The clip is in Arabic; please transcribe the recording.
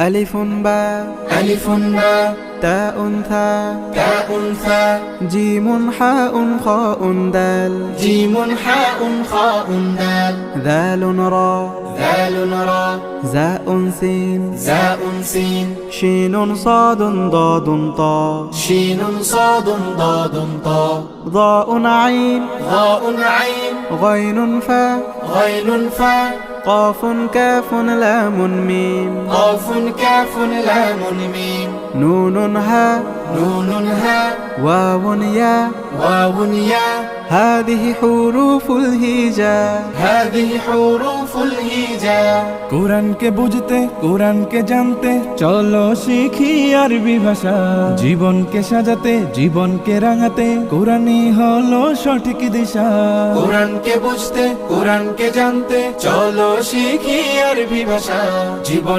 ألف باء ألف باء تاء ثاء تاء ثاء جيم حاء خاء دال جيم حاء خاء دال ذال را ذال را زاء سين زاء سين شين صاد ضاد طاء شين صاد ضاد طاء ضاء عين ضاء عين غين فاء غين فاء قاف كاف لام ميم قاف كاف لام ميم نون هاء نون هاء واو ياء واو ياء هذه حروف الهجاء هذه حروف الهجاء কোরআনকে বুঝতে কোরআনকে জানতে চলো শিখি আরবি ভাষা জীবনকে সাজাতে জীবনকে রাঙাতে কোরআনই হলো সঠিক দিশা কোরআনকে বুঝতে কোরআনকে জানতে চলো শিখি আরবি ভাষা জীবন